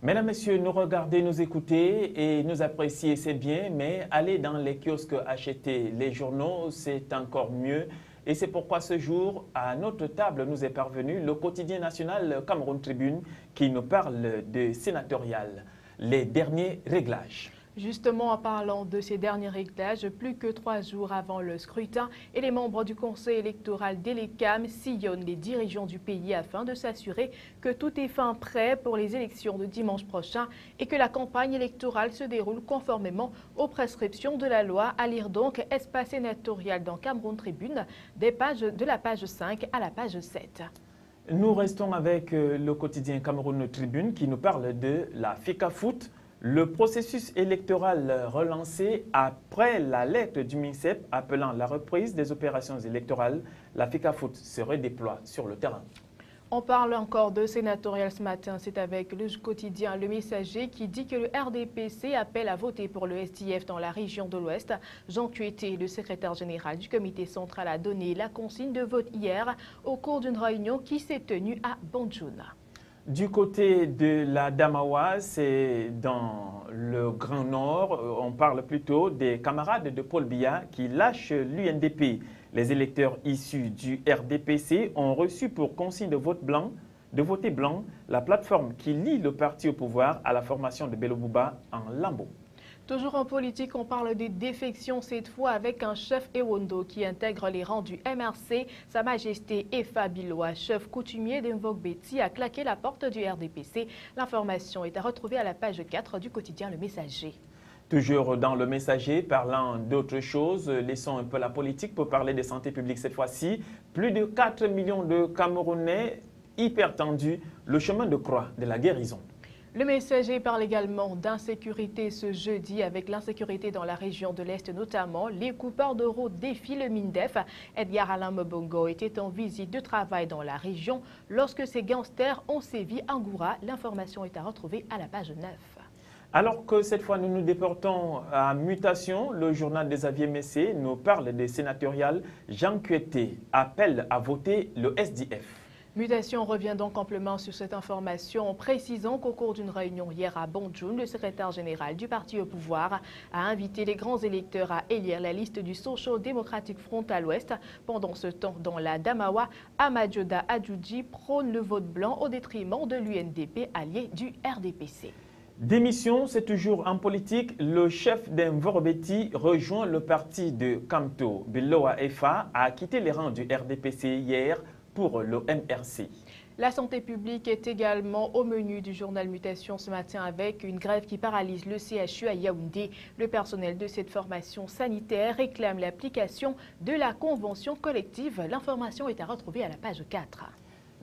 Mesdames, Messieurs, nous regarder, nous écouter et nous apprécier, c'est bien, mais aller dans les kiosques acheter les journaux, c'est encore mieux. Et c'est pourquoi ce jour, à notre table, nous est parvenu le quotidien national Cameroun Tribune qui nous parle de sénatorial, les derniers réglages. Justement, en parlant de ces derniers réglages, plus que 3 jours avant le scrutin, et les membres du Conseil électoral d'Elecam sillonnent les dirigeants du pays afin de s'assurer que tout est fin prêt pour les élections de dimanche prochain et que la campagne électorale se déroule conformément aux prescriptions de la loi. À lire donc Espace sénatorial dans Cameroun Tribune, de la page 5 à la page 7. Nous restons avec le quotidien Cameroun Tribune qui nous parle de la FECAFOOT. Le processus électoral relancé après la lettre du MINSEP appelant la reprise des opérations électorales, la FECAFOOT se redéploie sur le terrain. On parle encore de sénatorial ce matin, c'est avec le quotidien Le Messager qui dit que le RDPC appelle à voter pour le SDF dans la région de l'Ouest. Jean Cueté, le secrétaire général du comité central, a donné la consigne de vote hier au cours d'une réunion qui s'est tenue à Bandjoun. Du côté de la Damawa, c'est dans le Grand Nord, on parle plutôt des camarades de Paul Biya qui lâchent l'UNDP. Les électeurs issus du RDPC ont reçu pour consigne de voter blanc, la plateforme qui lie le parti au pouvoir à la formation de Bello Bouba en Lambo. Toujours en politique, on parle des défections cette fois avec un chef Ewondo qui intègre les rangs du MRC. Sa Majesté Efa Biloa, chef coutumier d'Mvok-Beti, a claqué la porte du RDPC. L'information est à retrouver à la page 4 du quotidien Le Messager. Toujours dans Le Messager, parlant d'autres choses, laissons un peu la politique pour parler de santé publique cette fois-ci. Plus de 4 millions de Camerounais hypertendus, le chemin de croix de la guérison. Le Messager parle également d'insécurité ce jeudi avec l'insécurité dans la région de l'Est notamment. Les coupeurs de route défient le MINDEF. Edgar Alain Mobongo était en visite de travail dans la région lorsque ces gangsters ont sévi à Ngoura. L'information est à retrouver à la page 9. Alors que cette fois nous nous déportons à Mutation, le journal des Xavier Messé nous parle des sénatoriales. Jean Cueté appelle à voter le SDF. Mutation revient donc amplement sur cette information en précisant qu'au cours d'une réunion hier à Bandjoun, le secrétaire général du parti au pouvoir a invité les grands électeurs à élire la liste du Social Democratic Front à l'ouest. Pendant ce temps, dans la Damawa, Amadjoda Adjoudji prône le vote blanc au détriment de l'UNDP allié du RDPC. Démission, c'est toujours en politique. Le chef d'Mvok-Beti rejoint le parti de Kamto. Biloa Efa a quitté les rangs du RDPC hier pour le MRC. La santé publique est également au menu du journal Mutation ce matin avec une grève qui paralyse le CHU à Yaoundé. Le personnel de cette formation sanitaire réclame l'application de la convention collective. L'information est à retrouver à la page 4.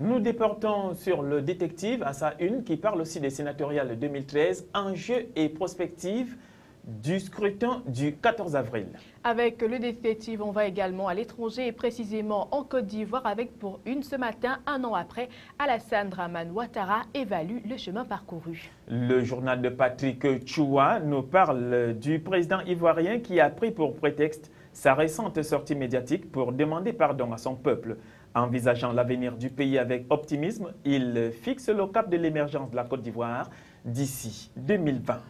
Nous déportons sur le détective à sa une qui parle aussi des sénatoriales 2013, enjeux et prospectives du scrutin du 14 avril. Avec le détective, on va également à l'étranger et précisément en Côte d'Ivoire avec pour une ce matin, un an après, Alassane Dramane Ouattara évalue le chemin parcouru. Le journal de Patrick Choua nous parle du président ivoirien qui a pris pour prétexte sa récente sortie médiatique pour demander pardon à son peuple. Envisageant l'avenir du pays avec optimisme, il fixe le cap de l'émergence de la Côte d'Ivoire d'ici 2020.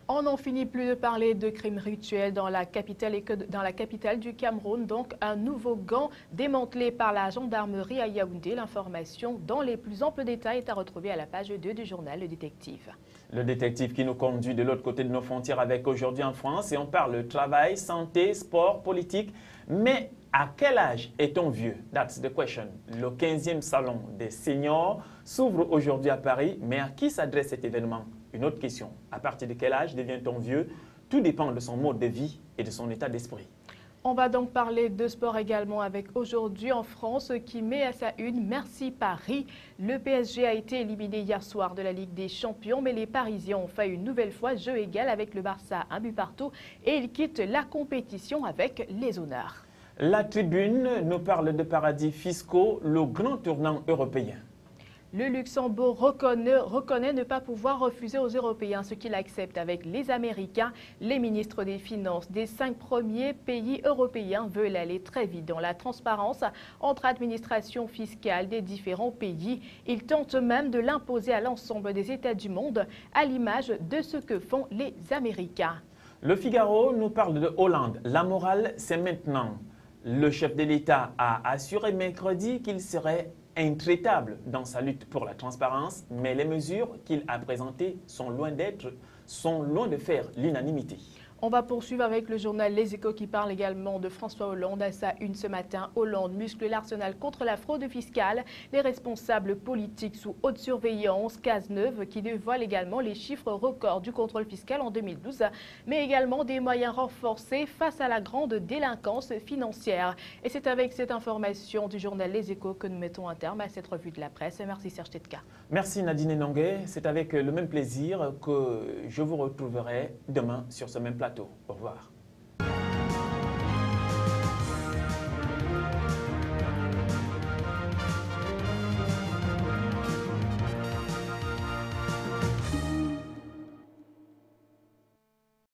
On n'en finit plus de parler de crimes rituels dans la capitale du Cameroun. Donc, un nouveau gang démantelé par la gendarmerie à Yaoundé. L'information dans les plus amples détails est à retrouver à la page 2 du journal Le Détective. Le détective qui nous conduit de l'autre côté de nos frontières avec Aujourd'hui en France. Et on parle travail, santé, sport, politique. Mais à quel âge est-on vieux? That's the question. Le 15e salon des seniors s'ouvre aujourd'hui à Paris. Mais à qui s'adresse cet événement? Une autre question, à partir de quel âge devient-on vieux? Tout dépend de son mode de vie et de son état d'esprit. On va donc parler de sport également avec Aujourd'hui en France qui met à sa une Merci Paris. Le PSG a été éliminé hier soir de la Ligue des Champions, mais les Parisiens ont fait une nouvelle fois jeu égal avec le Barça, un but partout, et ils quittent la compétition avec les honneurs. La Tribune nous parle de paradis fiscaux, le grand tournant européen. Le Luxembourg reconnaît ne pas pouvoir refuser aux Européens ce qu'il accepte avec les Américains. Les ministres des Finances des 5 premiers pays européens veulent aller très vite dans la transparence entre administrations fiscales des différents pays. Ils tentent même de l'imposer à l'ensemble des États du monde, à l'image de ce que font les Américains. Le Figaro nous parle de Hollande. La morale, c'est maintenant. Le chef de l'État a assuré mercredi qu'il serait intraitable dans sa lutte pour la transparence, mais les mesures qu'il a présentées sont loin de faire l'unanimité. On va poursuivre avec le journal Les Échos qui parle également de François Hollande. À sa une ce matin, Hollande muscle l'arsenal contre la fraude fiscale. Les responsables politiques sous haute surveillance, Cazeneuve qui dévoile également les chiffres records du contrôle fiscal en 2012, mais également des moyens renforcés face à la grande délinquance financière. Et c'est avec cette information du journal Les Échos que nous mettons un terme à cette revue de la presse. Merci Serge Tetka. Merci Nadine Nongué. C'est avec le même plaisir que je vous retrouverai demain sur ce même plateau. Au revoir.